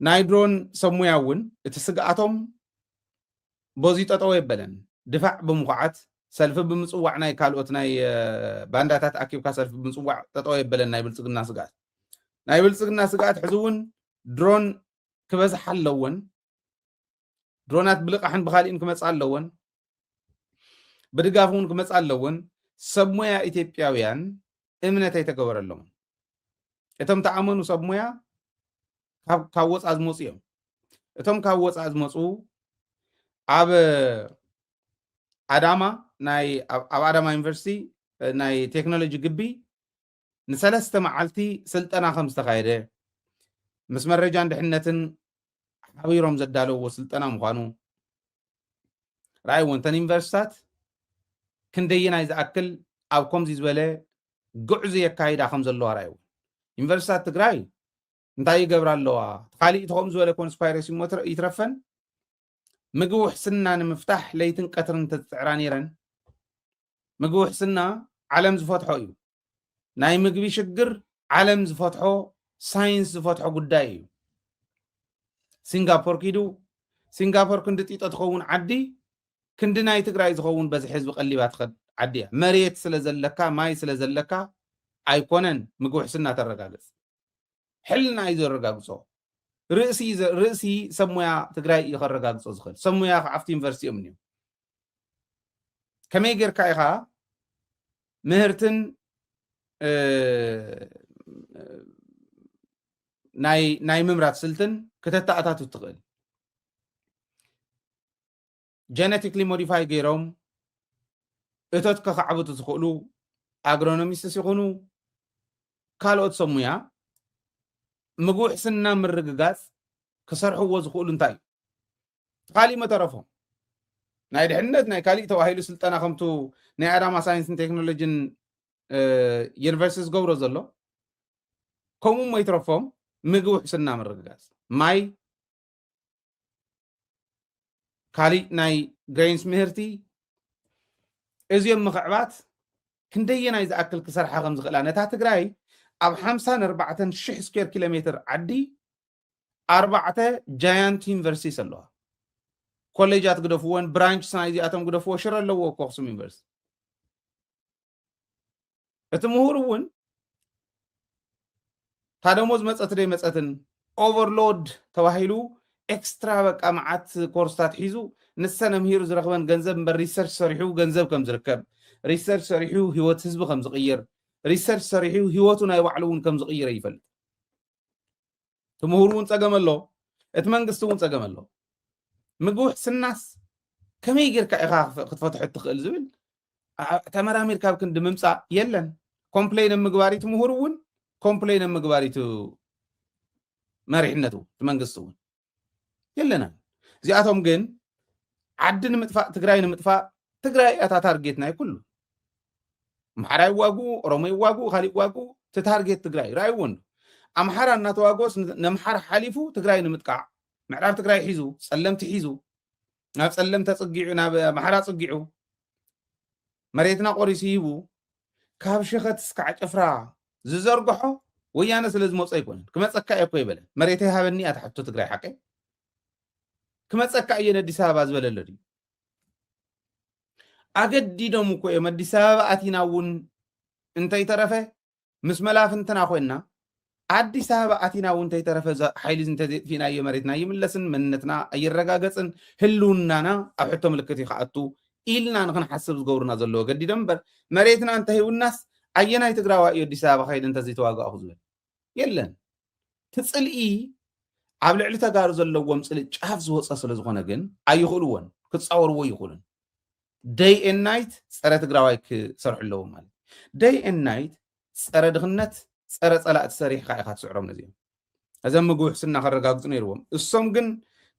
ናይድሮን ሰሙያውን እትስጋአቶም بوزي تطوي بلن دفاع بمقعد سلف بمصوع ناي كالوت ناي بانداتات اكيب كسلف بمصوع تطوي بلن ناي بلصقنا سقات ناي بلصقنا سقات حزون درون كبزح اللون درونات بلقحن بخالين كمص اللون بدغافون كمص اللون سبمويا ايثيوبياويان امنتي تغبرلهم اتم تعامنوا سبمويا كاوص ازموصيهم اتم كاوص ازموصو اب اداما ناي اب اداما يونيفرسيتي ناي تكنولوجي جبي نسلسته معلتي سلطنا خمس تخايده مسمر رجان دحنتن حبيروم زدالو وسلطنا مخانو راي وانتن يونيفرسيتات كندينا اذا اكل او كومزي زبله قعز يكايدا خمزلو رايو يونيفرسيتات تግራይ እንታይ ይገብራለዋ خالي تخوم زبله كونسبايرسي موتر يترفن مجو حسنا نمفتاح ليتن قطرن تتعرانيرن مجو حسنا عالم زفتحو يو ناي مجبي شجر عالم زفتحو ساينس زفتحو قداي سنغافور كيدو سنغافور كندت يتخون عدي كند ناي تግራይ زخون بز حزب قليبات خد عدي مريت سلازلكا ماي سلازلكا ايكونن مجو حسنا ترغاغس حلنا يزرغاغسو رئسي سمويا تግራይ يخرغاغص زخل سمويا عفت يونيفرسيتي امنيو كمي غيركا ايخا مهرتن ناي ممرات سلتن كتتاتاتو تقل جينيتيكلي موديفاي غيروم اتوت كخعبتو تخلو اغرونوميست يكونوا كالوت سمويا مجوح سنة من الرقاقات كسرحوا وزخول انتاي خالي ما ترفهم ناي دحنت ناي كالي تواهيلو سلطانا خمتو ناي اداما ساينس اند تكنولوجين يونيفرسيتيز غبرو زلو كومو ما يترفهم مجوح سنة من الرقاقات ماي كالي ناي جرينز مهرتي ازيوم مخعبات كندينا اذا اكل كسرحا خمس غلانه تا تግራይ اب 54 شح سكوير كيلومتر عدي 4 جاينت يونيفرسيتي سلوها كوليجات قدفوون برانش سايزي اتم قدفو شر لو كوخسم يونيفرسيتي اتمهورون تادموز مصتري مصتن اوفرلود تواهيلو اكسترا بقى معات كورسات حيزو نسنه مهير زرخبن غنزب بريسيرش سريحو غنزب كم زركب ريسيرش سريحو هيوت حزب كم زغير ريسيرش سريحو هيوتنا يوعلون كم زغير يفل تمهورون صقملو اتمنغستون صقملو مجوح سناس كمي غيركا اخا كتفتح تخيل زبل تمرامير كاب كند ممصا يلن كومبلين مغباري تمهورون كومبلين مغباري تو مريحنتو تمنغستون يلنا زياتهم جن عدن مطفاء تግራይ نمطفاء تግራይ اتا تارجيتنا كله محراي واغو رومي واغو خالي واغو تتارجيت تግራይ رايون امحرا ناتواغوس نمحر حليفو تግራይ نمطقع معراب تግራይ حيزو صلمت حيزو ناب صلمت تصقيعو ناب محرا صقيعو مريتنا قريسيبو كاب شخت اسكع عفرا ززرغحو ويانا سلاز موص يكون كمصكا يكو يبل مريتي هابني اتحطو تግራይ حقي كمصكا يندي سابا زبللدي اگدي دمو كو يمدي سابا اتيناون انتي ترفه مسملاف انتنا خوينا አዲስ አበባ አቲናውን ተይተረፈ ኃይል እንተ ፊና የመሬትና ይምለስን መንነትና አይረጋገጽን ህልውናና አብሕቶ ምልክት ይኻአቱ ኢልና ንክን ሐስብ ዝገብሩና ዘሎ ገዲ ደምበር መሬትና እንተ ህውናስ አየናይ ትግራዋ የአዲስ አበባ ኃይል እንተ ዘይተዋጋኡ ዝብል የለን ትጽልኢ ኣብ ልዕሊ ተጋሩ ዘለዎም ጽልኢ ጫፍ ዝወፀ ስለ ዝኾነ ግን ኣይኽእልዎን ክጻወርዎ ይኽእሉን ዴይ ኤንድ ናይት ፀረ ትግራዋይ ክሰርሑ ማለት ዴይ ኤንድ ናይት ፀረ ድኽነት ፀረ ጸላእት ሰሪሕ ካኢኻ ትስዕሮም ነዚኦም እዞም ምግውሕ ስና ከረጋግፁ ነይርዎም እሶም ግን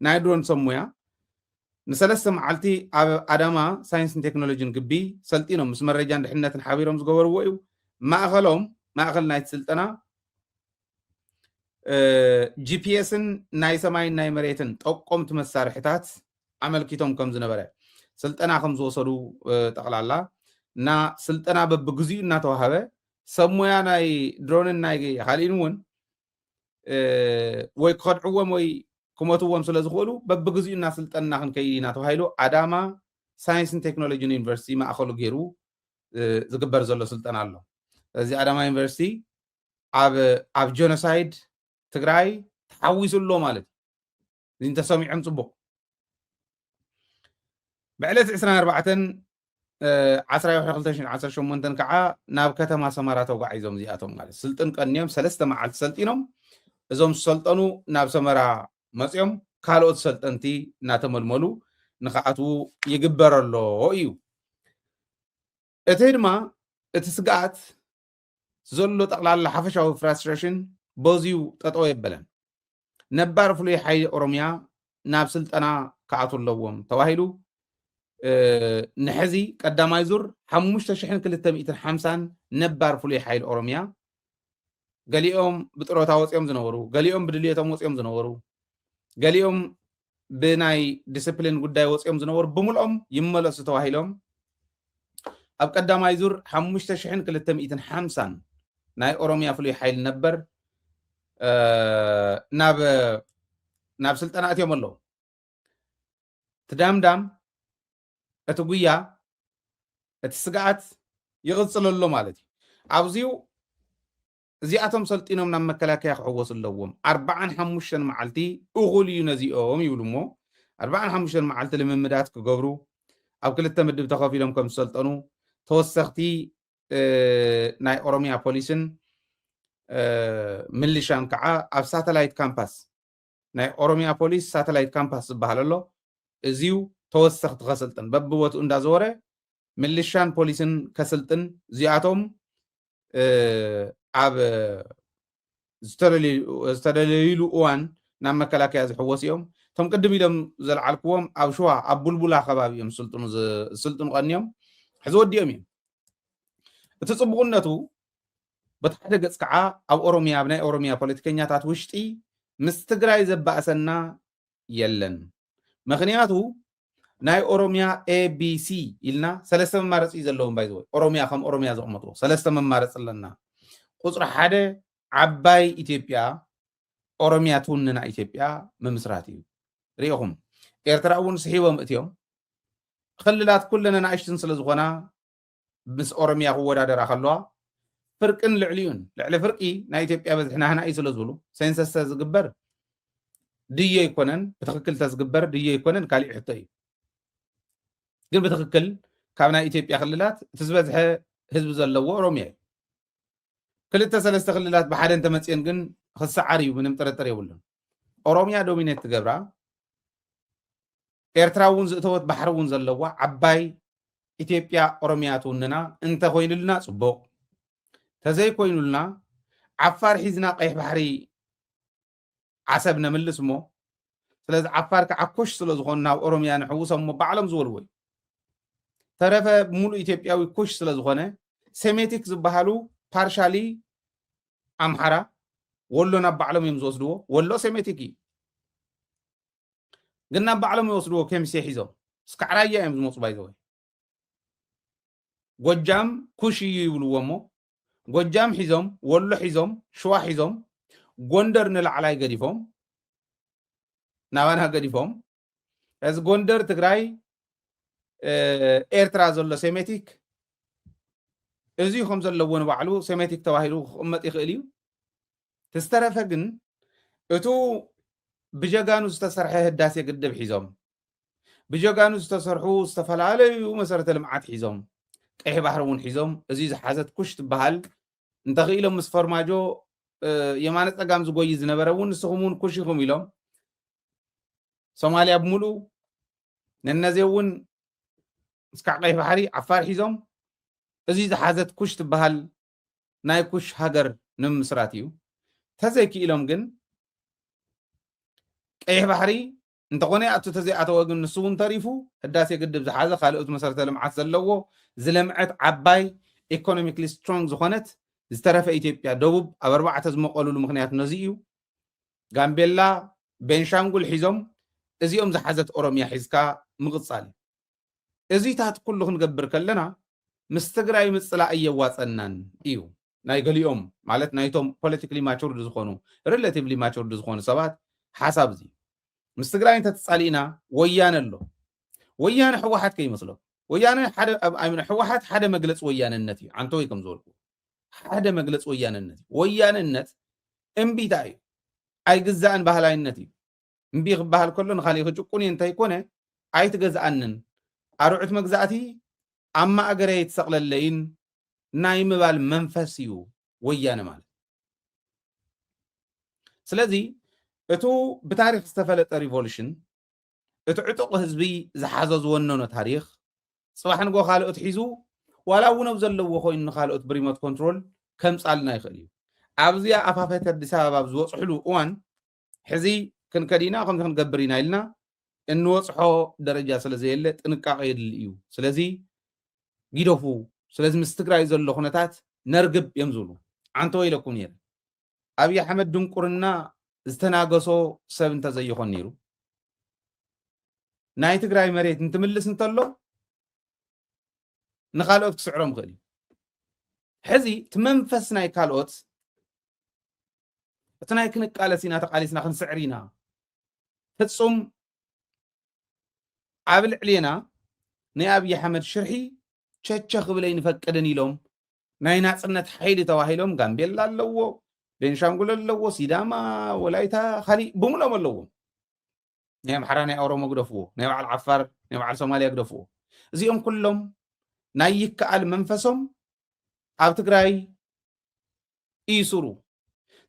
ናይ ድሮን ሰሙያ ንሰለስተ መዓልቲ ኣብ ኣዳማ ሳይንስን ቴክኖሎጂን ግቢ ሰልጢኖም ምስ መረጃን ድሕነትን ሓቢሮም ዝገበርዎ እዩ ማእኸል ናይቲ ስልጠና ጂፒኤስን ናይ ሰማይን ናይ መሬትን ጠቆምቲ መሳርሕታት ኣመልኪቶም ከም ዝነበረ ስልጠና ከም ዝወሰዱ ጠቕላላ እና ስልጠና በብግዚኡ እናተዋሃበ ሰሙያ ናይ ድሮንን ናይ ካልእን እውን ወይ ክኸድዕዎም ወይ ክመትዎም ስለ ዝኽእሉ በብግዚኡ እናስልጠና ክንከይድ ኢና ተባሂሉ ኣዳማ ሳይንስን ቴክኖሎጂን ዩኒቨርሲቲ ማእኸሉ ገይሩ ዝግበር ዘሎ ስልጠና ኣሎ። ስለዚ ኣዳማ ዩኒቨርሲቲ ኣብ ጀኖሳይድ ትግራይ ተሓዊሱ ኣሎ ማለት እዩ። እዚ እንተሰሚዖም ፅቡቅ። ብዕለት 24/12/2018 ከዓ ናብ ከተማ ሰመራ ተጓዒዞም እዚኣቶም ማለት ስልጥን ቀኒዮም 3 መዓልቲ ሰልጢኖም እዞም ዝሰልጠኑ ናብ ሰመራ መፅኦም ካልኦት ሰልጠንቲ እናተመልመሉ ንክኣትዉ ይግበር ኣሎ እዩ። እቲ ድማ እቲ ስግኣት ዘሎ ጠቕላላ ሓፈሻዊ ፍራስትሬሽን በዝዩ ጠጠው የበለን። ነባር ፍሉይ ሓይሊ ኦሮምያ ናብ ስልጠና ክኣትዉ ኣለዎም ተባሂሉ ንሕዚ ቀዳማይ ዙር 5250 ነባር ፍሉይ ሓይሊ ኦሮምያ ገሊኦም ብጥሮታ ወፅኦም ዝነበሩ፣ ገሊኦም ብድልየቶም ወፅኦም ዝነበሩ፣ ገሊኦም ብናይ ዲስፕሊን ጉዳይ ወፅኦም ዝነበሩ ብምልኦም ይመለሱ ተባሂሎም ኣብ ቀዳማይ ዙር 5250 ናይ ኦሮምያ ፍሉይ ሓይሊ ነበር ናብ ስልጠና እትዮም ኣለዉ። ትዳምዳም እቲ ጉያ እቲ ስግኣት ይቕፅል ኣሎ ማለት እዩ። ኣብዚኡ እዚኣቶም ሰልጢኖም ናብ መከላከያ ክሕወሱ ኣለዎም 45 መዓልቲ እኹል እዩ ነዚኦም ይብሉ እሞ 45 መዓልቲ ልምምዳት ክገብሩ ኣብ ክልተ ምድብ ተኸፊሎም ከም ዝሰልጠኑ ተወሰኽቲ ናይ ኦሮምያ ፖሊስን ምልሻን ከዓ ኣብ ሳተላይት ካምፓስ ናይ ኦሮምያ ፖሊስ ሳተላይት ካምፓስ ዝበሃል ኣሎ እዚዩ ተወሰኽቲ ከስልጥን በብቦትኡ እንዳዘወረ ምልሻን ፖሊስን ከስልጥን እዚኣቶም ኣብ ዝተደለይሉ እዋን ናብ መከላከያ ዝሕወሱ እዮም። እቶም ቅድም ኢሎም ዘለዓልክዎም ኣብ ሸዋ ኣብ ቡልቡላ ከባቢ እዮም ዝስልጥኑ ቀኒዮም ሕዚ ወዲኦም እዮም። እቲ ፅቡቕነቱ በቲ ሓደ ገፅ ከዓ ኣብ ኦሮምያ ኣብ ናይ ኦሮምያ ፖለቲከኛታት ውሽጢ ምስ ትግራይ ዘባእሰና የለን። ምክንያቱ ናይ ኦሮምያ ኤቢሲ ኢልና 3 መማረፂ ዘለዎም ባይዘ ኦሮምያ ከም ኦሮምያ ዘቕመጥዎ 3 መማረፂ ኣለና። ቁፅሪ 1 ዓባይ ኢትዮጵያ ኦሮምያ ትውንና ኢትዮጵያ ምምስራት እዩ። ሪኢኹም ኤርትራ እውን ስሒቦም እትዮም ክልላት ኩለን ናእሽትን ስለ ዝኾና ምስ ኦሮምያ ክወዳደራ ከለዋ ፍርቅን ልዕሊዩን ልዕሊ ፍርቂ ናይ ኢትዮጵያ በዝሕና ህና እዩ ስለ ዝብሉ ሴንሰስ ዝግበር ድዮ ይኮነን ብትክክል ተዝግበር ድዮ ይኮነን ካሊእ ሕቶ እዩ። ግን ብትክክል ካብ ናይ ኢትዮጵያ ክልላት እቲ ዝበዝሐ ህዝቢ ዘለዎ ኦሮምያ እዩ። 2-3 ክልላት ብሓደ እንተመፅአን ግን ክሰዓር እዩ፣ ምንም ጥርጥር የብሉን። ኦሮምያ ዶሚኔት ትገብራ ኤርትራ እውን ዝእተወት ባሕሪ እውን ዘለዋ ዓባይ ኢትዮጵያ ኦሮምያ ትውንና እንተኮይኑልና ፅቡቅ ተዘይኮይኑልና ዓፋር ሒዝና ቀይሕ ባሕሪ ዓሰብ ነምልስ እሞ ስለዚ ዓፋር ከዓ ኮሽ ስለ ዝኾኑ ናብ ኦሮምያ ንሕውሶም ሞ ባዕሎም ዝበልዎ እዩ። ተረፈ ሙሉእ ኢትዮጵያዊ ኮሽ ስለ ዝኾነ ሴሜቲክ ዝበሃሉ ፓርሻሊ ኣምሓራ ወሎ ናብ ባዕሎም እዮም ዝወስድዎ። ወሎ ሴሜቲክ እዩ ግን ናብ ባዕሎም ይወስድዎ ከሚሴ ሒዞም እስካዕ ራያ እዮም ዝመፁ ባይዘወ ጎጃም ኩሽ እዩ ይብልዎ እሞ ጎጃም ሒዞም ወሎ ሒዞም ሸዋ ሒዞም ጎንደር ንላዕላይ ገዲፎም ናባና ገዲፎም እዚ ጎንደር ትግራይ ኤርትራ ዘሎ ሴሜቲክ እዚ ከም ዘለዎ ንባዕሉ ሴሜቲክ ተባሂሉ ክቕመጥ ይኽእል እዩ። ተስተረፈ ግን እቱ ብጀጋኑ ዝተሰርሐ ህዳሴ ግድብ ሒዞም ብጀጋኑ ዝተሰርሑ ዝተፈላለዩ መሰረተ ልምዓት ሒዞም ቀይሕ ባሕሪ እውን ሒዞም እዚ ዝሓዘት ኩሽ ትበሃል እንተኽኢሎም ምስ ፈርማጆ የማነ ፀጋም ዝጎይ ዝነበረ እውን ንስኹም እውን ኩሽ ኢኹም ኢሎም ሶማልያ ብምሉእ ነነዚ እውን እስካዕ ቀይሕ ባሕሪ ዓፋር ሒዞም እዚ ዝሓዘት ኩሽ ትበሃል ናይ ኩሽ ሃገር ንምስራት እዩ። ተዘይክኢሎም ግን ቀይሕ ባሕሪ እንተኾነ ኣቱ ተዘይኣተወ ግን ንሱ እውን ተሪፉ ህዳሴ ግድብ ዝሓዘ ካልኦት መሰረተ ልምዓት ዘለዎ ዝለምዐት ዓባይ ኢኮኖሚክሊ ስትሮንግ ዝኾነት ዝተረፈ ኢትዮጵያ ደቡብ ኣብ 4 ዝመቐሉሉ ምክንያት ነዚ እዩ። ጋምቤላ ቤንሻንጉል ሒዞም እዚኦም ዝሓዘት ኦሮምያ ሒዝካ ምቕፃል እዚታት ኩሉ ክንገብር ከለና ምስ ትግራይ ምፅላእ እየዋፀናን እዩ። ናይ ገሊኦም ማለት ናይቶም ፖለቲካሊ ማቹርድ ዝኾኑ ሪሌቲቭሊ ማቹርድ ዝኾኑ ሰባት ሓሳብ እዚ ምስ ትግራይ እንተተፃሊእና ወያነ ኣሎ ወያነ ሕወሓት ከይመስሎ ወያነ ሓደ ሕወሓት ሓደ መግለፂ ወያነነት እዩ አንተ ወይ ከም ዝበልኩ ሓደ መግለፂ ወያነነት እዩ ወያነነት እምቢታ እዩ ኣይግዛእን ባህላይነት እዩ እምቢ ክበሃል ከሎ ንኻሊእ ክጭቁን እንተይኮነ ኣይትገዝኣንን ኣርዑት መግዛእቲ ኣብ ማእገረይ ትሰቕለለይን ናይ ምባል መንፈስ እዩ ወያነ ማለት ስለዚ እቱ ብታሪክ ዝተፈለጠ ሪቮሉሽን እቲ ዕጡቕ ህዝቢ ዝሓዞ ዝወነኖ ታሪክ ፅባሕ ንጎ ካልኦት ሒዙ ዋላ እውን ኣብ ዘለዎ ኮይኑ ካልኦት ብሪሞት ኮንትሮል ከምፃልና ይኽእል እዩ ኣብዚኣ ኣፋፈት ኣዲስ ኣበባ ዝወፅሕሉ እዋን ሕዚ ክንከዲና ከምዚ ክንገብር ኢና ኢልና እንወፅሖ ደረጃ ስለዘየለ ጥንቃቐ የድሊ እዩ ስለዚ ጊደፉ ስለዚ ምስ ትግራይ ዘሎ ኩነታት ነርግብ እዮም ዝብሉ ዓንተ ወይለኩም ነይረ ኣብይ ኣሕመድ ድንቁርና ዝተናገሶ ሰብ እንተዘይኾን ነይሩ ናይ ትግራይ መሬት እንትምልስ እንተሎ ንኻልኦት ክስዕሮም ክእል እዩ ሕዚ እቲ መንፈስ ናይ ካልኦት እቲ ናይ ክንቃለስ ኢና ተቃሊስና ክንስዕር ኢና ፍፁም ኣብ ልዕልና ናይ ኣብይ ኣሕመድ ሽርሒ ቸቸ ክብለይ ንፈቅድን ኢሎም ናይ ናፅነት ሓይሊ ተባሂሎም ጋምቤላ ኣለዎ ቤንሻንጉል ኣለዎ ሲዳማ ወላይታ ካሊእ ብምሎም ኣለዎም ናይ ኣምሓራ ናይ ኦሮሞ ግደፍዎ ናይ በዓል ዓፋር ናይ በዓል ሶማልያ ግደፍዎ እዚኦም ኩሎም ናይ ይከኣል መንፈሶም ኣብ ትግራይ ይስሩ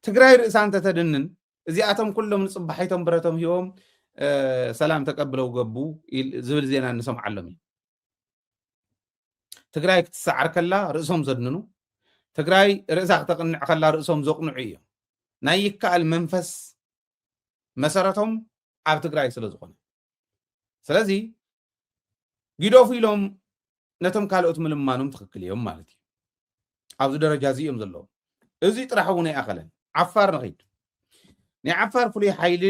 ትግራይ ርእሳ እንተተድንን እዚኣቶም ኩሎም ንፅባሓይቶም ብረቶም ሂቦም ሰላም ተቀብለው ገቡ ዝብል ዜና እንሰምዓሎም እዩ ትግራይ ክትሰዓር ከላ ርእሶም ዘድንኑ ትግራይ ርእሳ ክተቕንዕ ከላ ርእሶም ዘቕንዑ እዮም ናይ ይከኣል መንፈስ መሰረቶም ኣብ ትግራይ ስለ ዝኾነ ስለዚ ጊዶፍ ኢሎም ነቶም ካልኦት ምልማኖም ትክክል እዮም ማለት እዩ ኣብዚ ደረጃ እዚ እዮም ዘለዎም እዚ ጥራሕ እውን ኣይኣኸለን ዓፋር ንኸይድ ናይ ዓፋር ፍሉይ ሓይሊ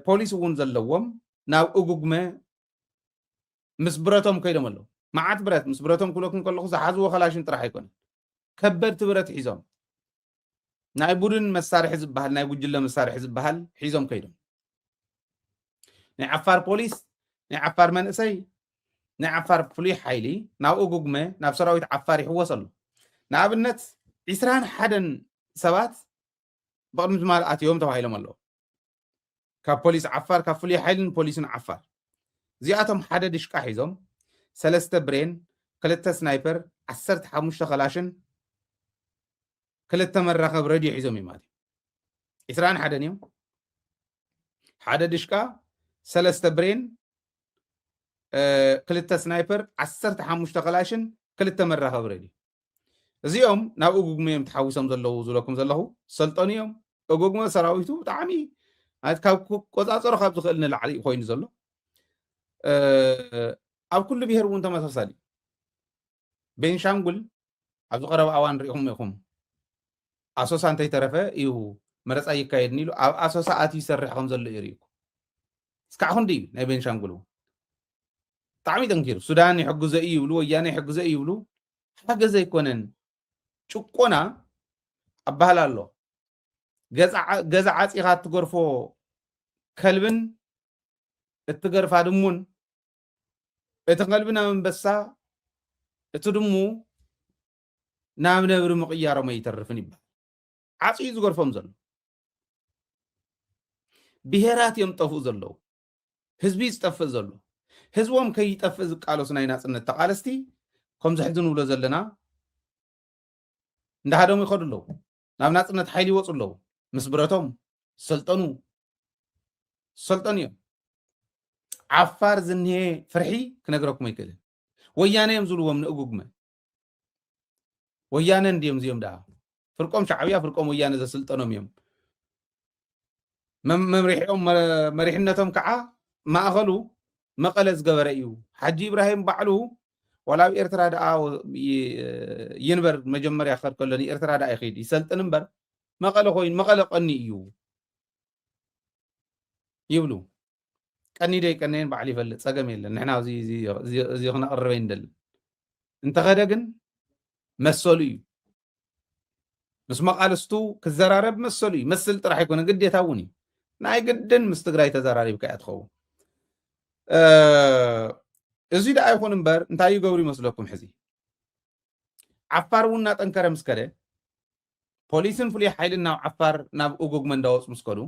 ፖሊስ እውን ዘለዎም ናብ እጉግመ ምስ ብረቶም ከይዶም ኣለዉ መዓት ብረት ምስ ብረቶም ክብለኩም ከለኹ ዝሓዝዎ ከላሽን ጥራሕ ኣይኮነን ከበድቲ ብረት ሒዞም ናይ ቡድን መሳርሒ ዝበሃል ናይ ጉጅለ መሳርሒ ዝበሃል ሒዞም ከይዶም ናይ ዓፋር ፖሊስ ናይ ዓፋር መንእሰይ ናይ ዓፋር ፍሉይ ሓይሊ ናብ እጉግመ ናብ ሰራዊት ዓፋር ይሕወስ ኣሎ ንኣብነት 21 ሰባት ብቅድሚ ትማል ኣትዮም ተባሂሎም ኣለዉ ካብ ፖሊስ ዓፋር ካብ ፍሉይ ሓይልን ፖሊስን ዓፋር እዚኣቶም ሓደ ድሽቃ ሒዞም 3 ብሬን 2 ስናይፐር 15 ከላሽን 2 መራኸብ ረድዮ ሒዞም እዩ ማለት እዩ 21 እዮም ሓደ ድሽቃ 3 ብሬን 2 ስናይፐር 15 ከላሽን 2 መራኸብ ረድዮ እዚኦም ናብ እጉግመ እዮም ተሓዊሶም ዘለዉ ዝብለኩም ዘለኹ ሰልጠኑ እዮም እጉግመ ሰራዊቱ ብጣዕሚ ካብ ቆፃፀሮ ካብ ዝኽእል ንላዕሊ ኮይኑ ዘሎ ኣብ ኩሉ ብሄር እውን ተመሳሳሊ ቤንሻንጉል ኣብ ዝቐረበ እዋን ሪኢኹም ኢኹም ኣሶሳ እንተይተረፈ እዩ መረፃ ይካየድኒ ኢሉ ኣብ ኣሶሳ ኣትዩ ይሰርሕ ከም ዘሎ እዩ ሪኢኩ እስካዕ ክንዲ እዩ ናይ ቤንሻንጉል ብጣዕሚ ጠንኪሩ ሱዳን ይሕግዘ እዩ ይብሉ ወያነ ይሕግዘ እዩ ይብሉ ሓገዘ ኣይኮነን ጭቆና ኣባህላ ኣሎ ገዛ ዓፂኻ እትገርፎ ከልብን እትገርፋ ድሙን እቲ ከልቢ ናብ አንበሳ እቲ ድሙ ናብ ነብሪ ምቕያሮም ኣይተርፍን ይባል ዓፂዩ ዝገርፎም ዘሎ ብሄራት እዮም ጠፍኡ ዘለዉ ህዝቢ ዝጠፍእ ዘሎ ህዝቦም ከይጠፍእ ዝቃለሱ ናይ ናፅነት ተቃለስቲ ከምዚ ሕዚ ንብሎ ዘለና እንዳሃደሙ ይኸዱ ኣለዉ ናብ ናፅነት ሓይሊ ይወፁ ኣለዉ ምስ ብረቶም ሰልጠኑ እዮም ዓፋር ዝኒሄ ፍርሒ ክነግረኩም ኣይክእልን ወያነ እዮም ዝብልዎም ንእጉግመ ወያነ እንድዮም እዚኦም ደኣ ፍርቆም ሻዕብያ ፍርቆም ወያነ ዘስልጠኖም እዮም መምሪሕኦም መሪሕነቶም ከዓ ማእኸሉ መቐለ ዝገበረ እዩ ሓጂ ኢብራሂም ባዕሉ ወላ ኣብ ኤርትራ ደኣ ይንበር መጀመርያ ክኸድ ከሎ ንኤርትራ ደኣ ይኸይድ ይሰልጥን እምበር መቐለ ኮይኑ መቐለ ቀኒ እዩ ይብሉ ቀኒ ዶ ይቀነየን ባዕሉ ይፈልጥ ፀገም የለን ንሕና እዚ ክነቕርበ ይንደሊ እንተኸደ ግን መሰሉ እዩ ምስ መቃልስቱ ክዘራረብ መሰሉ ይመስል ጥራሕ ይኮነ ግዴታ እውን እዩ ናይ ግድን ምስ ትግራይ ተዘራሪብካ እያ ትኸውን እዚ ዳ ይኹን እምበር እንታይ ይገብሩ ይመስለኩም ሕዚ ዓፋር እውን እናጠንከረ ምስ ከደ ፖሊስን ፍሉይ ሓይልን ናብ ዓፋር ናብ እጉግ መንዳወፅ ምስ ከዱ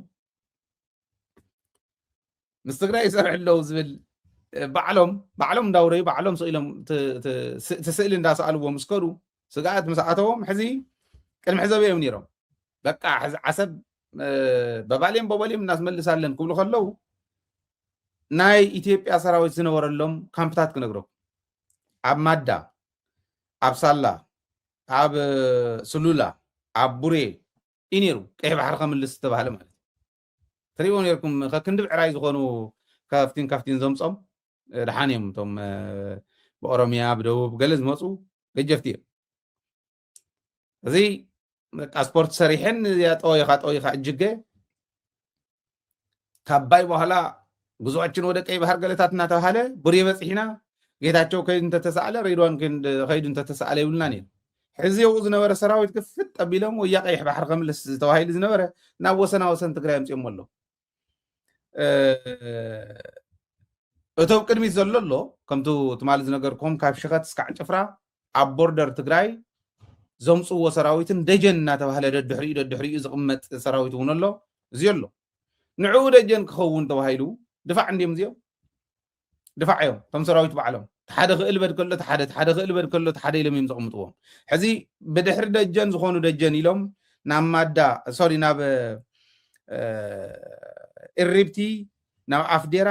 ምስ ትግራይ ይሰርሕ ኣለዉ ዝብል ባዕሎም እንዳውረዩ ባዕሎም ስኢሎም ትስእሊ እንዳሰኣልዎ ምስ ከዱ ስጋኣት ምስ ኣተዎም ሕዚ ቅድሚ ሕዘብ እዮም ነይሮም በቃ ሕዚ ዓሰብ በባልዮም እናስመልሳለን ክብሉ ከለዉ ናይ ኢትዮጵያ ሰራዊት ዝነበረሎም ካምፕታት ክነግረኩም ኣብ ማዳ ኣብ ሳላ ኣብ ስሉላ ኣብ ቡሬ እዩ ነይሩ ቀይሕ ባሕሪ ከምልስ ዝተባሃለ ማለት ትሪእዎ ነርኩም ከክንዲ ብዕራይ ዝኾኑ ካፍቲን ዘምፆም ድሓን እዮም እቶም ብኦሮሚያ ብደቡብ ገለ ዝመፁ ገጀፍቲ እዮም እዚ ስፖርት ሰሪሕን ጠወይኻ እጅገ ካባይ በኋላ ጉዞአችን ወደ ቀይ ባህር ገለታት እናተባሃለ ቡሬ በፂሕና ጌታቸው ከይዱ እንተተሰኣለ ሬድዋን ከይዱ እንተተሰኣለ ይብልና ነይሩ ሕዚ የብኡ ዝነበረ ሰራዊት ክፍት ጠቢሎም ወያ ቀይሕ ባሕሪ ከምልስ ዝተባሂሉ ዝነበረ ናብ ወሰን ትግራይ ኣምፅኦም ኣሎ እቶም ቅድሚት ዘሎ ኣሎ ከምቱ ትማል ዝነገርኩም ካብ ሽኸት እስካዕ ጭፍራ ኣብ ቦርደር ትግራይ ዘምፅዎ ሰራዊትን ደጀን እናተባሃለ ደድሕሪኡ ዝቕመጥ ሰራዊት እውን ኣሎ እዚ ኣሎ ንዕኡ ደጀን ክኸውን ተባሂሉ ድፋዕ እንዲዮም እዚኦም ድፋዕ እዮም እቶም ሰራዊት ባዕሎም ሓደ ክእልበድ ከሎ ሓደ ክእልበድ ከሎ ሓደ ኢሎም እዮም ዘቕምጥዎም ሕዚ ብድሕሪ ደጀን ዝኾኑ ደጀን ኢሎም ናብ ማዳ ሶሪ ናብ እሪብቲ ናብ ኣፍዴራ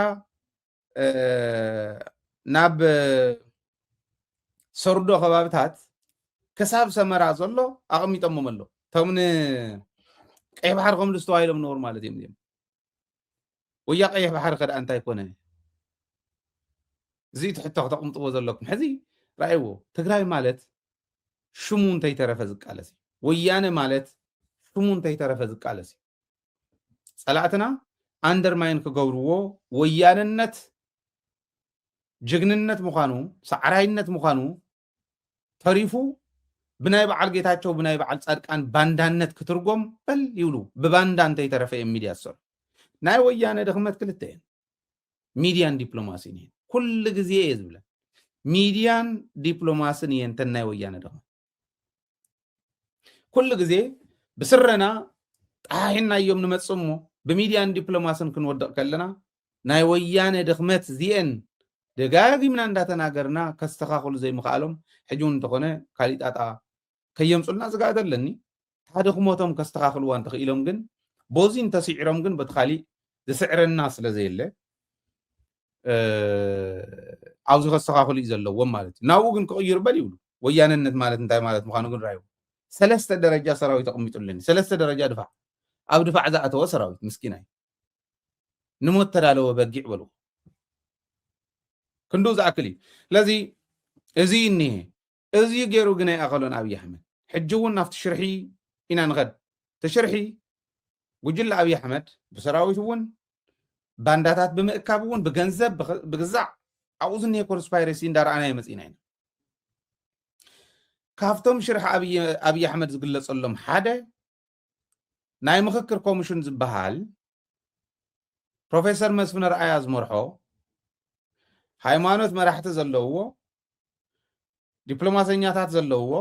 ናብ ሰርዶ ከባብታት ክሳብ ሰመራ ዘሎ ኣቐሚጦሞም ኣሎ እቶም ቀይሕ ባሕሪ ከምልስ ተባሂሎም ነበሩ ማለት እዮም እዚኦም ወያ ቀይሕ ባሕሪ ከደኣ እንታይ ኮነ እዚ ትሕቶ ክተቕምጥዎ ዘለኩም ሕዚ ራእይዎ ትግራይ ማለት ሽሙ እንተይተረፈ ዝቃለስ ወያነ ማለት ሽሙ እንተይተረፈ ዝቃለስ ፀላእትና ኣንደርማይን ክገብርዎ ወያንነት ጅግንነት ምዃኑ ሳዕራይነት ምዃኑ ተሪፉ ብናይ በዓል ጌታቸው ብናይ በዓል ጻድቃን ባንዳነት ክትርጎም በል ይብሉ ብባንዳ እንተይተረፈ እዮም ሚድያ ዝሰርሑ ናይ ወያነ ድኽመት ክልተ እየን ሚድያን ዲፕሎማሲን እየን ኩሉ ግዜ እየ ዝብለ ሚድያን ዲፕሎማሲን እየን ተን ናይ ወያነ ድኽመት ኩሉ ግዜ ብስረና ጣሒና እዮም ንመፅእ እሞ ብሚድያን ዲፕሎማሲን ክንወድቕ ከለና ናይ ወያነ ድኽመት እዚአን ደጋጊምና እንዳተናገርና ከስተኻኽሉ ዘይምኽኣሎም ሕጂ እውን እንተኾነ ካሊእ ጣጣ ከየምፁልና ዝጋኣት ኣለኒ ታድኽሞቶም ከስተኻኽልዋ እንተኽኢሎም ግን ቦዚ እንተስዒሮም ግን በቲ ካሊእ ዝስዕረና ስለ ዘየለ ኣብዚ ከስተኻኽሉ እዩ ዘለዎም ማለት እዩ ናብኡ ግን ክቕይሩ በል ይብሉ ወያነነት ማለት እንታይ ማለት ምዃኑ ግን ራእዩ ሰለስተ ደረጃ ሰራዊት ተቐሚጡልኒ ሰለስተ ደረጃ ድፋዕ ኣብ ድፋዕ ዝኣተወ ሰራዊት ምስኪናይ ንሞት ተዳለወ በጊዕ በልዎ ክንዱ ዝኣክል እዩ ስለዚ እዚ እኒሄ እዚ ገይሩ ግን ኣይኣኸሎን ኣብዪ ኣሕመድ ሕጂ እውን ናብቲ ሽርሒ ኢና ንኸድ ተሽርሒ ጉጅለ ኣብዪ ኣሕመድ ብሰራዊት እውን ባንዳታት ብምእካብ እውን ብገንዘብ ብግዛዕ ኣብኡ ዝኒሄ ኮንስፓይረሲ እንዳረኣና መፂና ኢና ካብቶም ሽርሒ ኣብዪ ኣሕመድ ዝግለፀሎም ሓደ ናይ ምክክር ኮሚሽን ዝበሃል ፕሮፌሰር መስፍን ረኣያ ዝመርሖ ሃይማኖት መራሕቲ ዘለውዎ ዲፕሎማሰኛታት ዘለውዎ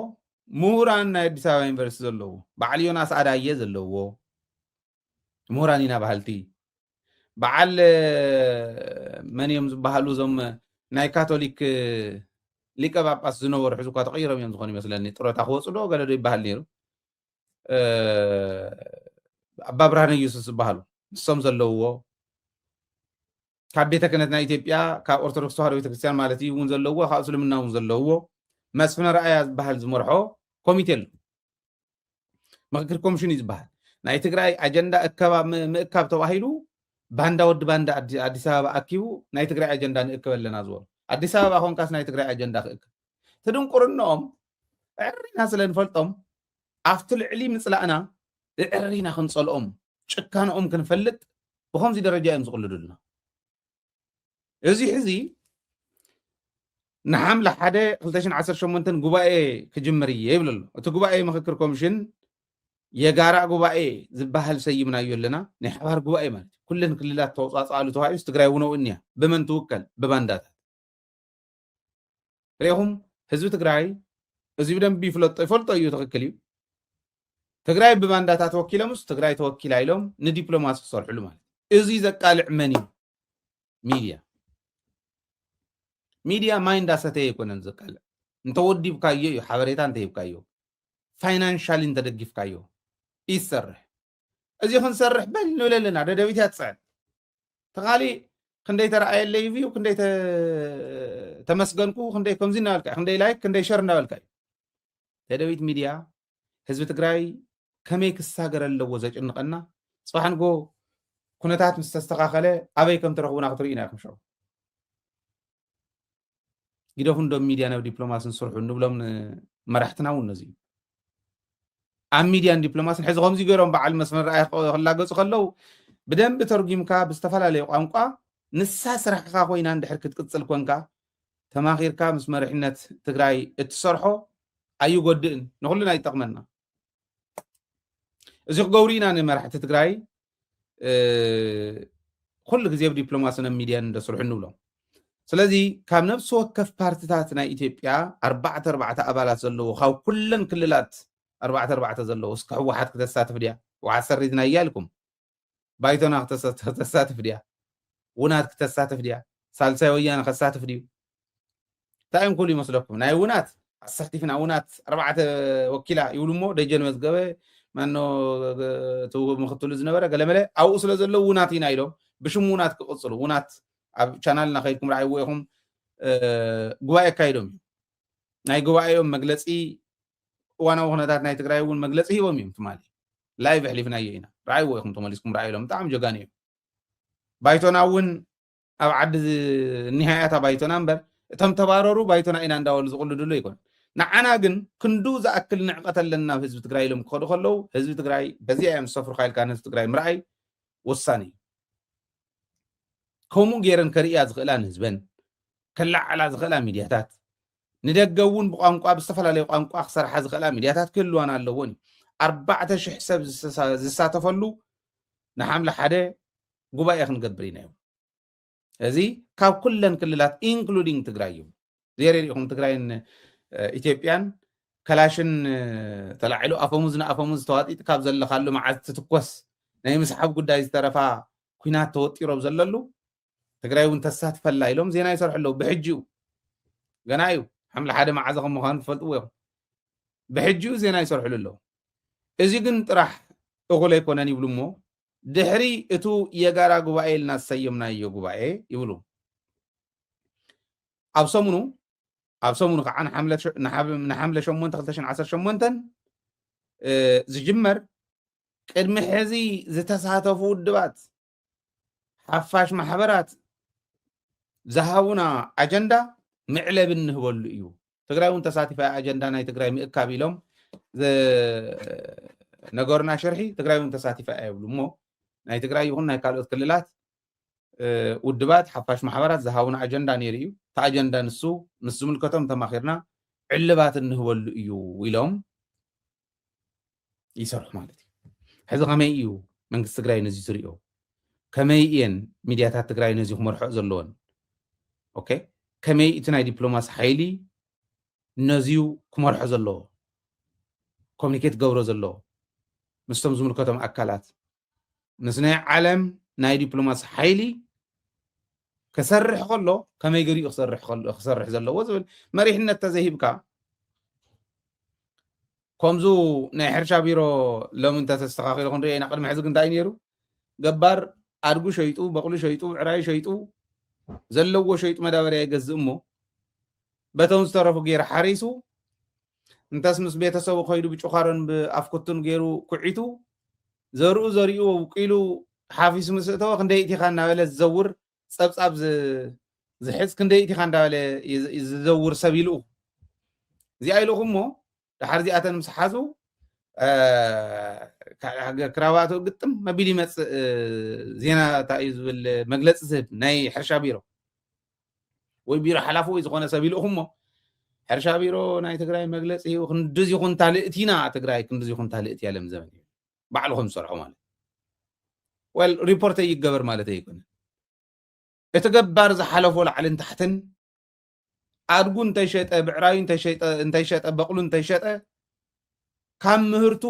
ምሁራን ናይ ኣዲስ ኣበባ ዩኒቨርሲቲ ዘለውዎ በዓል ዮናስ ኣዳየ ዘለውዎ ምሁራን ኢና ባህልቲ በዓል መን እዮም ዝበሃሉ እዞም ናይ ካቶሊክ ሊቀ ጳጳስ ዝነበሩ ሕዚ እኳ ተቐይሮም እዮም ዝኾኑ ይመስለኒ ጥሮታ ክወፁ ዶ ገለ ዶ ይበሃል ነይሩ ኣባ ብርሃነ ኢየሱስ ዝበሃሉ ንሶም ዘለውዎ ካብ ቤተ ክህነት ናይ ኢትዮጵያ ካብ ኦርቶዶክስ ተዋህዶ ቤተክርስትያን ማለት እዩ እውን ዘለውዎ ካብ እስልምና እውን ዘለውዎ መስፍን ረኣያ ዝበሃል ዝመርሖ ኮሚቴ ኣሎ ምክክር ኮሚሽን እዩ ዝበሃል ናይ ትግራይ ኣጀንዳ ምእካብ ተባሂሉ ባንዳ ወዲ ባንዳ ኣዲስ ኣበባ ኣኪቡ ናይ ትግራይ ኣጀንዳ ንእክብ ኣለና ዝበሉ ኣዲስ ኣበባ ኮንካስ ናይ ትግራይ ኣጀንዳ ክእክብ ትድንቁርኖኦም ዕሪና ስለ ንፈልጦም ኣብቲ ልዕሊ ምፅላእና ዕሪና ክንፀልኦም ጭካንኦም ክንፈልጥ ብከምዚ ደረጃ እዮም ዝቕልዱልና እዚ ሕዚ ንሓምለ 1 2018 ጉባኤ ክጅምር እየ ይብል ኣሎ እቲ ጉባኤ ምክክር ኮሚሽን የጋራ ጉባኤ ዝበሃል ሰይምናዮ ኣለና ናይ ሓባር ጉባኤ ማለት ኩለን ክልላት ተወፃፅኣሉ ተባሂሉ ትግራይ እውን እውንያ ብመን ትውከል ብባንዳታት ሪኢኹም ህዝቢ ትግራይ እዚ ብደንብ ይፈልጦ እዩ ትክክል እዩ ትግራይ ብባንዳታት ወኪሎምስ ትግራይ ተወኪላ ኢሎም ንዲፕሎማሲ ክሰርሕሉ ማለት እዚ ዘቃልዕ መን እዩ ሚድያ ማይ እንዳሰተየ ይኮነን ዘቃልዕ እንተወዲብካዮ እዩ ሓበሬታ እንተሂብካዮ ፋይናንሻሊ እንተደጊፍካዮ ይሰርሕ እዚ ክንሰርሕ በል ንብል ኣለና ደደቢት ያፅዕን ተኻሊእ ክንደይ ተረኣየለ እዩ ክንደይ ተመስገንኩ ክንደይ ከምዚ እናበልካ ክንደይ ላይክ ክንደይ ሸር እናበልካ እዩ ደደቢት ሚድያ ህዝቢ ትግራይ ከመይ ክሳገር ኣለዎ ዘጭንቀና ፅባሕ ንጎ ኩነታት ምስ ተስተኻኸለ ኣበይ ከም ትረኽቡና ክትርኢና ኢኹም ሸው ግደፉ እንዶም ሚድያ ናብ ዲፕሎማሲ ንስርሑ ንብሎም መራሕትና እውን ነዚ ኣብ ሚድያን ዲፕሎማሲን ሕዚ ከምዚ ገይሮም በዓል መስመር ረኣይ ክላገፁ ከለው ብደንብ ተርጊምካ ብዝተፈላለየ ቋንቋ ንሳ ስራሕካ ኮይና እንድሕር ክትቅፅል ኮንካ ተማኺርካ ምስ መሪሕነት ትግራይ እትሰርሖ ኣይጎድእን ንኩልና ይጠቕመና እዚ ክገብሩ ኢና ንመራሕቲ ትግራይ ኩሉ ግዜ ብዲፕሎማሲን ሚድያን እንደስርሑ ንብሎም ስለዚ ካብ ነፍሲ ወከፍ ፓርቲታት ናይ ኢትዮጵያ 4 ኣባላት ዘለዎ ካብ ኩለን ክልላት 4 ዘለዎ እስከ ህወሓት ክተሳትፍ ድያ ህወሓት ሰሪዝና እያልኩም ባይቶና ክተሳትፍ ድያ ውናት ክተሳትፍ ድያ ሳልሳይ ወያነ ክተሳትፍ ድዩ እንታይ እዮም ክብሉ ይመስለኩም ናይ ውናት ኣሳቲፍና ውናት 4 ወኪላ ይብሉ እሞ ደጀን መዝገበ ማኖ ምክትሉ ዝነበረ ገለመለ ኣብኡ ስለ ዘለው ውናት ኢና ኢሎም ብሽሙ ውናት ክቅፅሉ ውናት ኣብ ቻናልና ከይድኩም ረኣይዎ ኢኹም ጉባኤ ኣካይዶም እዩ ናይ ጉባኤኦም መግለፂ እዋናዊ ኩነታት ናይ ትግራይ እውን መግለፂ ሂቦም እዮም ትማሊ ላይቭ ኣሕሊፍናዮ ኢና ረኣይዎ ኢኹም ተመሊስኩም ረኣይሎም ብጣዕሚ ጀጋኒ እዮም ባይቶና እውን ኣብ ዓዲ ኒሃያታ ባይቶና እምበር እቶም ተባረሩ ባይቶና ኢና እንዳበሉ ዝቕልድሉ ይኮን ንዓና ግን ክንዱ ዝኣክል ንዕቀት ኣለና ህዝቢ ትግራይ ኢሎም ክኸዱ ከለው ህዝቢ ትግራይ በዚኣ እዮም ዝሰፍሩ ካኢልካ ንህዝቢ ትግራይ ምርኣይ ወሳኒ እዩ ከምኡ ገይረን ከርእያ ዝኽእላ ንህዝበን ከላዓላ ዝኽእላ ሚድያታት ንደገ እውን ብቋንቋ ብዝተፈላለዩ ቋንቋ ክሰርሓ ዝኽእላ ሚድያታት ክህልዋን ኣለዎን 4,000 ሰብ ዝሳተፈሉ ንሓምለ ሓደ ጉባኤ ክንገብር ኢና እዩ እዚ ካብ ኩለን ክልላት ኢንክሉዲንግ ትግራይ እዩ ዘሪኢኹም ትግራይን ኢትዮጵያን ከላሽን ተላዒሉ ኣፈሙዝ ንኣፈሙዝ ተዋጢጥ ካብ ዘለኻሉ መዓዝ ትትኮስ ናይ ምስሓብ ጉዳይ ዝተረፋ ኩናት ተወጢሮም ዘለሉ ትግራይ እውን ተሳትፈላ ኢሎም ዜና ይሰርሑ ኣለዉ ብሕጂኡ ገና እዩ ሓምለ ሓደ መዓዝ ከም ምዃኑ ትፈልጥዎ ኢኹም ብሕጂኡ ዜና ይሰርሕሉ ኣለዉ እዚ ግን ጥራሕ እኹል ኣይኮነን ይብሉ እሞ ድሕሪ እቱ የጋራ ጉባኤ ኢልና ዝሰየምናዮ ጉባኤ ይብሉ ኣብ ሰሙኑ ከዓ ንሓምለ 8 2018 ዝጅመር ቅድሚ ሕዚ ዝተሳተፉ ውድባት ሓፋሽ ማሕበራት ዝሃቡና ኣጀንዳ ምዕለብ እንህበሉ እዩ ትግራይ እውን ተሳቲፋ ኣጀንዳ ናይ ትግራይ ምእካብ ኢሎም ነገርና ሽርሒ ትግራይ እውን ተሳቲፋ ይብሉ እሞ ናይ ትግራይ ይኹን ናይ ካልኦት ክልላት ውድባት ሓፋሽ ማሕበራት ዝሃቡና ኣጀንዳ ነይሩ እዩ እቲ ኣጀንዳ ንሱ ምስ ዝምልከቶም ተማኺርና ዕልባት እንህበሉ እዩ ኢሎም ይሰርሑ ማለት እዩ ሕዚ ከመይ እዩ መንግስቲ ትግራይ ነዚ ዝሪኦ ከመይ እየን ሚድያታት ትግራይ ነዚ ክመርሕኦ ዘለዎን ኦኬ ከመይ እቲ ናይ ዲፕሎማሲ ሓይሊ ነዚዩ ክመርሖ ዘለዎ ኮሚኒኬት ገብሮ ዘለዎ ምስቶም ዝምልከቶም ኣካላት ምስ ናይ ዓለም ናይ ዲፕሎማሲ ሓይሊ ክሰርሕ ከሎ ከመይ ገሪኡ ክሰርሕ ዘለዎ ዝብል መሪሕነት ተዘሂብካ ከምዙ ናይ ሕርሻ ቢሮ ሎሚ እንተተስተኻኺሉ ክንሪኦ ኢና ቅድሚ ሕዚ እንታይ ነይሩ ገባር ኣድጉ ሸይጡ በቕሉ ሸይጡ ዕራይ ሸይጡ ዘለዎ ሸይጡ መዳበርያ ይገዝእ እሞ በቶም ዝተረፉ ገይሩ ሓሪሱ እንተስ ምስ ቤተሰቡ ከይዱ ብጭኻሮን ብኣፍኩቱን ገይሩ ኩዒቱ ዘርኡ ዘሪኡ ውቂሉ ሓፊሱ ምስ እተወ ክንደይ ኢቲኻ እናበለ ዝዘውር ፀብፃብ ዝሕዝ ክንደይ ኢቲኻ እንዳበለ ዝዘውር ሰብ ኢልኡ እዚኣ ኢልኹ እሞ ድሓር እዚኣተን ምስ ሓዙ ክራባቱ ግጥም መቢል ይመፅእ ዜና እንታይ እዩ ዝብል መግለፂ ዝህብ ናይ ሕርሻ ቢሮ ወይ ቢሮ ሓላፉ ወይ ዝኾነ ሰብ ኢልኹ እሞ ሕርሻ ቢሮ ናይ ትግራይ መግለፂ ክንድዚ ይኹን ታልእቲና ትግራይ ክንድዚ ይኹን ታልእቲ ያለም ዘመን እዩ ባዕልኹም ዝሰርሑ ማለት ወል ሪፖርት ይገበር ማለት ኣይኮነ እቲ ገባር ዝሓለፎ ላዕልን ታሕትን ኣድጉ እንተይሸጠ ብዕራዩ እንተይሸጠ በቕሉ እንተይሸጠ ካብ ምህርቱ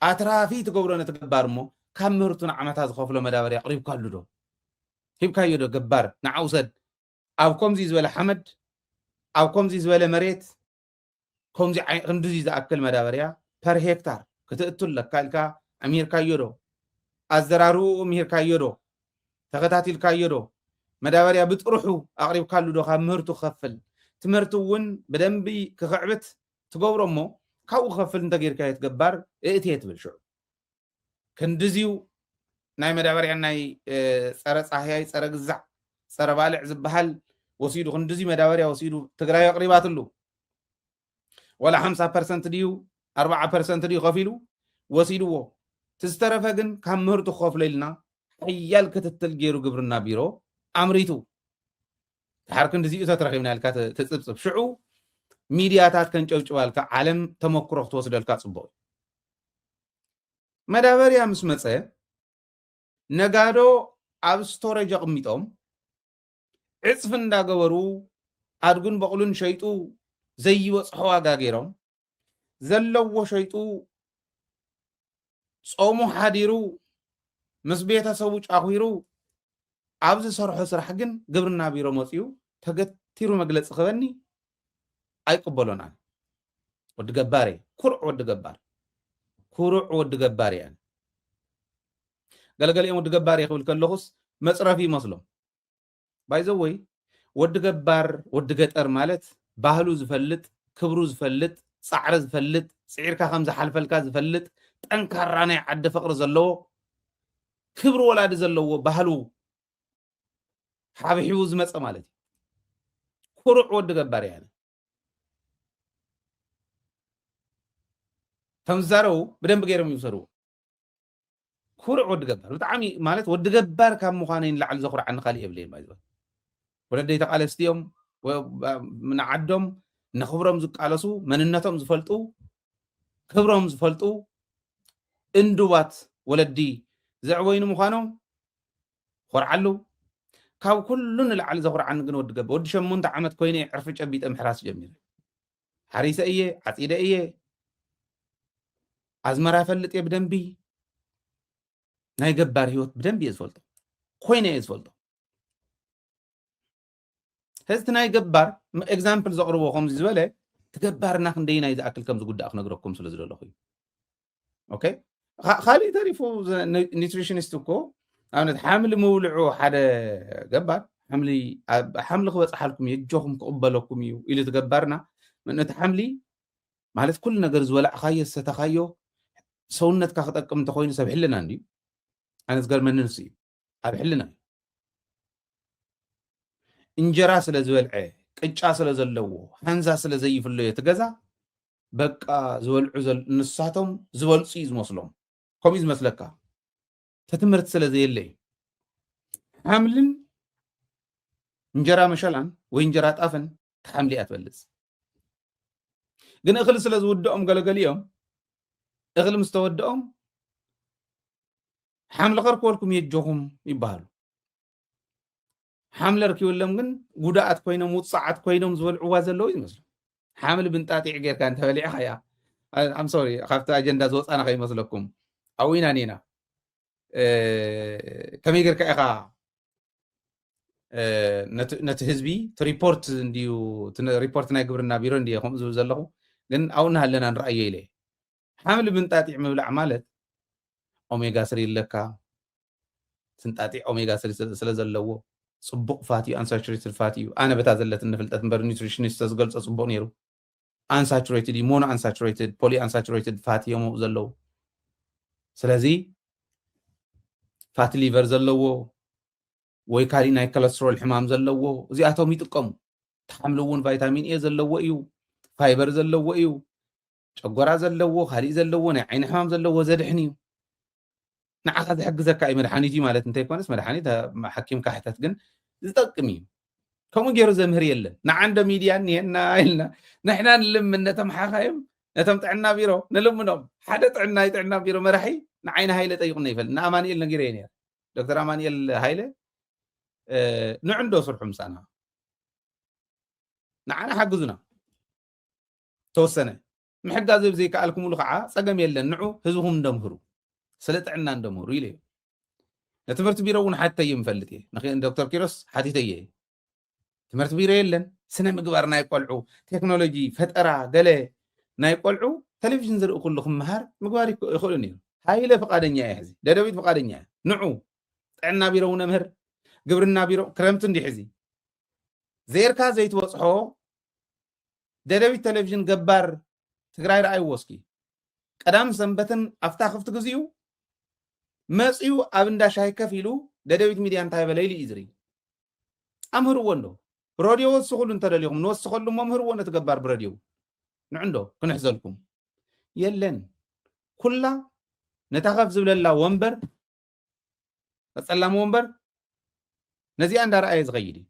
ኣትራፊ ትገብሮ ነቲ ገባር እሞ ካብ ምህርቱ ንዓመታ ዝኸፍሎ መዳበርያ ቅሪብካሉ ዶ ሂብካዮ ዶ ገባር ንዓውሰድ ኣብ ከምዚ ዝበለ ሓመድ ኣብ ከምዚ ዝበለ መሬት ከምዚ ክንድዚ ዝኣክል መዳበርያ ፐር ሄክታር ክትእቱለካ ኢልካ ኣሚርካዮ ዶ ኣዘራርኡ ምሂርካዮ ዶ ተኸታቲልካዮ ዶ መዳበርያ ብጥሩሑ ኣቕሪብካሉ ዶ ካብ ምህርቱ ክኸፍል ትምህርቲ እውን ብደንቢ ክኽዕብት ትገብሮ እሞ ካብኡ ክኸፍል እንተጌርካዮ ትገባር እእትየ ትብል ሽዑ ክንድዚዩ ናይ መዳበርያ ናይ ፀረ ፃህያይ ፀረ ግዛዕ ፀረ ባልዕ ዝበሃል ወሲዱ ክንድዚ መዳበርያ ወሲዱ ትግራይ ኣቕሪባትሉ ወላ 50% ድዩ 40% ድዩ ከፊሉ ወሲድዎ ትዝተረፈ ግን ካብ ምህርቱ ክኸፍሎ ኢልና ሓያል ክትትል ገይሩ ግብርና ቢሮ ኣምሪቱ ድሓር ክንድዚኡ ተትረኺብና ኢልካ ትፅብፅብ ሽዑ ሚድያታት ከንጨብጭባልካ ዓለም ተመክሮ ክትወስደልካ ፅቡቅ መዳበርያ ምስ መፀ ነጋዶ ኣብ ስቶሬጅ ኣቕሚጦም ዕፅፍ እንዳገበሩ ኣድጉን በቕሉን ሸይጡ ዘይወፅሖ ዋጋ ገይሮም ዘለዎ ሸይጡ ጾሙ ሓዲሩ ምስ ቤተሰቡ ጫኺሩ ኣብ ዝሰርሖ ስራሕ ግን ግብርና ቢሮ መፅኡ ተገቲሩ መግለፂ ክበኒ ኣይቅበሎና ወዲ ገባር ኩርዕ ወዲ ገባር ኩርዕ ወዲ ገባር እያ ገለገሊኦም ወዲ ገባር ክብል ከለኹስ መፅረፊ ይመስሎም ባይዘወይ ወዲ ገባር ወዲ ገጠር ማለት ባህሉ ዝፈልጥ ክብሩ ዝፈልጥ ፃዕሪ ዝፈልጥ ፅዒርካ ከም ዝሓልፈልካ ዝፈልጥ ጠንካራ ናይ ዓዲ ፍቅሪ ዘለዎ ክብሪ ወላዲ ዘለዎ ባህሉ ሓብሒቡ ዝመፀ ማለት እዩ ኩሩዕ ወዲ ገባር እያ ተምዛረው ብደንብ ገይሮም ይውሰድዎ ኩሩዕ ወዲ ገባር ብጣዕሚ ማለት ወዲ ገባር ካብ ምዃነ ንላዕሊ ዘኹርዓኒ ካሊእ የብለይን ማለት ወለደይ ተቃለስትዮም ንዓዶም ንክብሮም ዝቃለሱ መንነቶም ዝፈልጡ ክብሮም ዝፈልጡ እንዱባት ወለዲ ዘዕወይኑ ምዃኖም ኮርዓሉ ካብ ኩሉ ንላዕሊ ዘኹርዓኒ ግን ወዲ ገባር ወዲ 8 ዓመት ኮይነ ዕርፊ ጨቢጠ ምሕራስ ጀሚረ ሓሪሰ እየ ዓፂደ እየ ኣዝመራ ፈልጥ እየ ብደንቢ ናይ ገባር ህይወት ብደንቢ እየ ዝፈልጦ ኮይነ እየ ዝፈልጦ ህዝቲ ናይ ገባር ኤግዛምፕል ዘቕርቦ ከምዚ ዝበለ ትገባርና ክንደይናይ ዝኣክል ከም ዝጉዳእ ክነግረኩም ስለ ዝደለኹ እዩ ኦኬ ካሊእ ተሪፉ ኒትሪሽኒስት እኮ ኣብነት ሓምሊ ምውልዑ ሓደ ገባር ሓምሊ ክበፅሓልኩም እዩ እጆኹም ክቕበለኩም እዩ ኢሉ ትገባርና ነቲ ሓምሊ ማለት ኩሉ ነገር ዝበላዕካዮ ዝሰተኻዮ ሰውነትካ ክጠቅም እንተኮይኑ ሰብ ሕልና እንድዩ ኣነ ዝገርመኒ ንሱ እዩ ኣብ ሕልና እንጀራ ስለ ዝበልዐ ቅጫ ስለ ዘለዎ ሃንዛ ስለ ዘይፍለዮ ትገዛ በቃ ዝበልዑ ንሳቶም ዝበልፁ እዩ ዝመስሎም ከምኡ ዝመስለካ ተትምህርቲ ስለ ዘየለ እዩ ሓምልን እንጀራ መሸላን ወይ እንጀራ ጣፍን ተሓምሊ እያ ትበልፅ ግን እኽሊ ስለ ዝውድኦም ገለገሊኦም እኽሊ ምስ ተወድኦም ሓምሊ ከርክበልኩም የጆኹም ይበሃሉ ሓምሊ ረኪብሎም ግን ጉዳኣት ኮይኖም ውፃዓት ኮይኖም ዝበልዕዋ ዘለዉ ይመስሉ ሓምሊ ብንጣጢዕ ጌርካ እንተበሊዕኻ እያ ኣም ሶሪ ካብቲ ኣጀንዳ ዝወፃና ከይመስለኩም ኣዊና ኔና ከመይ ጌርካ ኢኻ ነቲ ህዝቢ ሪፖርት እንድዩ ሪፖርት ናይ ግብርና ቢሮ እንድየ ከምኡ ዝብል ዘለኹ ግን ኣብኡና ኣለና ንረኣዮ ኢለ ሓምሊ ብንጣጢዕ ምብላዕ ማለት ኦሜጋ 3 ይለካ ትንጣጢዕ ኦሜጋ 3 ስለ ዘለዎ ጽቡቕ ፋት እዩ አንሳቹሬትድ ፋት እዩ ኣነ በታ ዘለት ንፍልጠት እምበር ኒትሪሽኒስት ዝገልጾ ጽቡቕ ነይሩ አንሳቹሬትድ ሞኖ አንሳቹሬትድ ፖሊ አንሳቹሬትድ ፋት እዮም ዘለዉ ስለዚ ፋት ሊቨር ዘለዎ ወይ ካሊእ ናይ ኮሌስትሮል ሕማም ዘለዎ እዚኣቶም ይጥቀሙ ተሓምሊ እውን ቫይታሚን ኤ ዘለዎ እዩ ፋይበር ዘለዎ እዩ ጨጎራ ዘለዎ ካሊእ ዘለዎ ናይ ዓይኒ ሕማም ዘለዎ ዘድሕን እዩ ንዓኻ ዝሕግዘካ እዩ መድሓኒት እዩ ማለት እንተይኮነስ መድሓኒት ሓኪምካ ሕተት ግን ዝጠቅም እዩ كم غير زمهر يلن نعند ميديا نينا إلنا نحنا نلم نتم حاخيم نتم طعنا بيرو نلمنهم حدا طعنا بيرو مرحي نعينا هايله طيقنا يفل نامانيل نغيرين يا دكتور امانيل هايله نعندو صرح مسانا نعنا حجزنا توسنه محجاز بزي كالكم له كعا صقم يلن نعو هزهم دمهرو سلطعنا ندمهرو يلي نتمرت بيرون حتى يمفلتي نخي دكتور كيروس حتيتيه تمرت بيرو يلن سنه مغبار ناي قلعو تكنولوجي فترا دله ناي قلعو تلفزيون زرق كلكم مهار مغبار يخلوني هايله فقادنيا يحزي ددبيت فقادنيا نعو طعنا بيرو نمهر قبرنا بيرو كرمت اندي حزي زيركا زيت وصحو ددبيت تلفزيون جبار تግራይ رأي وسكي قدام سنبتن أفتا خفت غزيو مسيو أبندا شاي كفيلو ددبيت ميديا انتاي بلايلي إزري أمهر وندو راديو وسخول انت اليوم نوسخول ممهر وند تجبار براديو نعندو كنحزلكم يلن كلها نتاخف زبللا ومبر تسلم ومبر نزي عند رأي زغيدي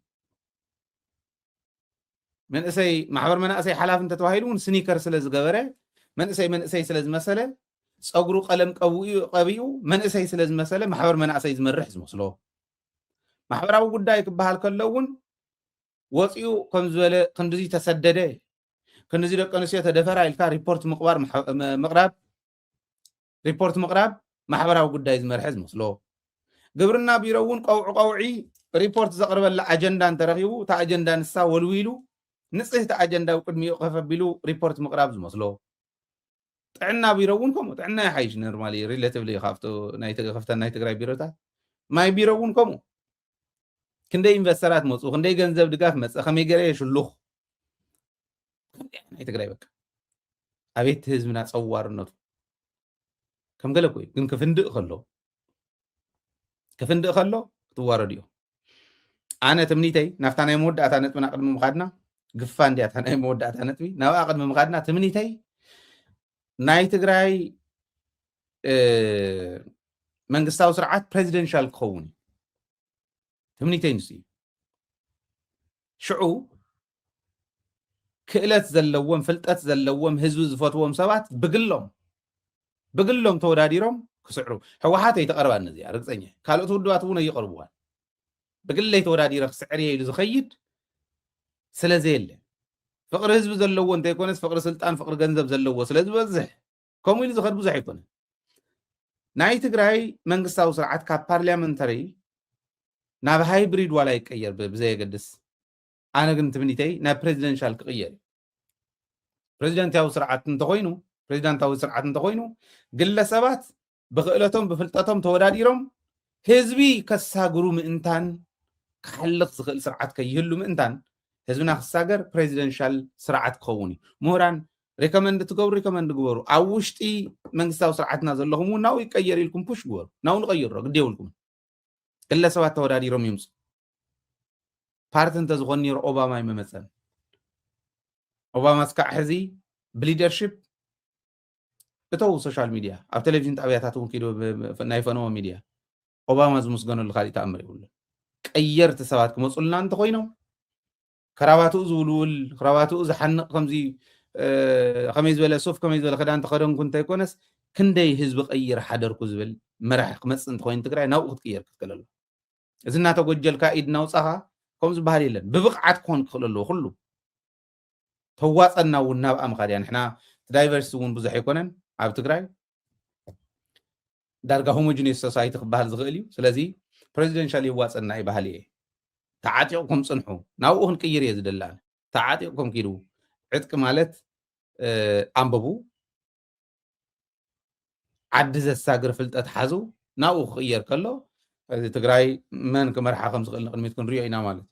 من اسي محبر من اسي حلاف انت توهيلون سنيكر سلاز غبره من اسي سلاز مساله صغرو قلم قبيو من اسي سلاز مساله محبر من اسي زمرح زمسلو محبراو ጉዳይ ክበሃል ከለውን ወፂኡ ከም ዝበለ ክንድዚ ተሰደደ ክንድዚ ደቀ ኣንስትዮ ተደፈራ ኢልካ ሪፖርት ምቕራብ ማሕበራዊ ጉዳይ ዝመርሐ ዝመስሎ ግብርና ቢሮ እውን ቀውዒ ሪፖርት ዘቕርበላ ኣጀንዳ እንተረኺቡ እታ ኣጀንዳ ንሳ ወልዊሉ ንፅህቲ ኣጀንዳ ቅድሚኡ ከፈቢሉ ሪፖርት ምቕራብ ዝመስሎ ጥዕና ቢሮ እውን ከምኡ ጥዕና ይሓይሽ ኖርማሊ ሪሌቲቭሊ ካብቶ ናይ ትግራይ ቢሮታት ማይ ቢሮ እውን ከምኡ ክንደይ ኢንቨስተራት መፁ ክንደይ ገንዘብ ድጋፍ መፀ ከመይ ገረ የሽሉኽ ናይ ትግራይ በቃ ኣቤት ህዝብና ፀዋርነቱ ከም ገለ ኮይ ግን ክፍንድእ ከሎ ክትዋረድ እዩ ኣነ ትምኒተይ ናፍታ ናይ መወዳእታ ነጥብና ቅድሚ ምኻድና ግፋ እንዲያታ ናይ መወዳእታ ነጥቢ ናብኣ ቅድሚ ምኻድና ትምኒተይ ናይ ትግራይ መንግስታዊ ስርዓት ፕሬዚደንሻል ክኸውን ትምኒተይ ንሱ ሽዑ ክእለት ዘለዎም ፍልጠት ዘለዎም ህዝቢ ዝፈትዎም ሰባት ብግሎም ተወዳዲሮም ክስዕሩ ሕወሓት ኣይተቐርባ እነዚኣ ርግፀኛ ካልኦት ውድባት እውን ኣይቀርብዋን ብግለይ ተወዳዲረ ክስዕር ኢሉ ዝኸይድ ስለዘየለ ፍቅሪ ህዝቢ ዘለዎ እንተይኮነስ ፍቅሪ ስልጣን ፍቅሪ ገንዘብ ዘለዎ ስለዝበዝሕ ከምኡ ኢሉ ዝኸድ ብዙሕ ኣይኮነን ናይ ትግራይ መንግስታዊ ስርዓት ካብ ፓርላመንታሪ ናብ ሃይብሪድ ዋላ ይቀየር ብዘየገድስ ኣነ ግን ትምኒተይ ናብ ፕሬዚደንሻል ክቕየር ፕሬዚደንታዊ ስርዓት እንተኮይኑ ግለሰባት ብክእለቶም ብፍልጠቶም ተወዳዲሮም ህዝቢ ከሳግሩ ምእንታን ክሓልቕ ዝኽእል ስርዓት ከይህሉ ምእንታን ህዝብና ክሳገር ፕሬዚደንሻል ስርዓት ክኸውን እዩ ምሁራን ሪኮመንድ ግበሩ ኣብ ውሽጢ መንግስታዊ ስርዓትና ዘለኹም ናው ይቀየር ኢልኩም ፑሽ ግበሩ ናው ንቀይሮ ግድ የብልኩም ግለሰባት ተወዳዲሮም ይምፁ ፓርቲ እንተዝኾን ነይሩ ኦባማ ይመመፀን ኦባማ እስካዕ ሕዚ ብሊደርሽፕ እተው ሶሻል ሚድያ ኣብ ቴሌቪዥን ጣብያታት እውን ኪዶ ናይ ፈነወ ሚድያ ኦባማ ዝምስገነሉ ካሊእ ተኣምር የብሉን ቀየርቲ ሰባት ክመፁልና እንተኮይኖም ከራባትኡ ዝውልውል ከራባትኡ ዝሓንቕ ከምዚ ከመይ ዝበለ ሱፍ ከመይ ዝበለ ክዳን ተኸደንኩ እንተይኮነስ ክንደይ ህዝቢ ቀይር ሓደርኩ ዝብል መራሒ ክመፅእ እንተኮይኑ ትግራይ ናብኡ ክትቅየር ክትክእል ኣሎ እዚ እናተጎጀልካ ኢድ ናውፃኻ ከምኡ ዝበሃል የለን ብብቕዓት ክኾን ክኽእል ኣለዎ ኩሉ ተዋፀና እውን ናብኣ ምኻድ እያ ንሕና ዳይቨርሲቲ እውን ብዙሕ ኣይኮነን ኣብ ትግራይ ዳርጋ ሆሞጂኒየስ ሶሳይቲ ክበሃል ዝኽእል እዩ ስለዚ ፕሬዚደንሻል ይዋፀና እዩ ባህሊ እየ ተዓጢቕኩም ፅንሑ ናብኡ ክንቅይር እየ ዝደሊ ኣነ ተዓጢቕኩም ኪዱ ዕጥቂ ማለት ኣንብቡ ዓዲ ዘሳግር ፍልጠት ሓዙ ናብኡ ክቕየር ከሎ ትግራይ መን ክመርሓ ከም ዝኽእል ንቅድሚት ክንሪኦ ኢና ማለት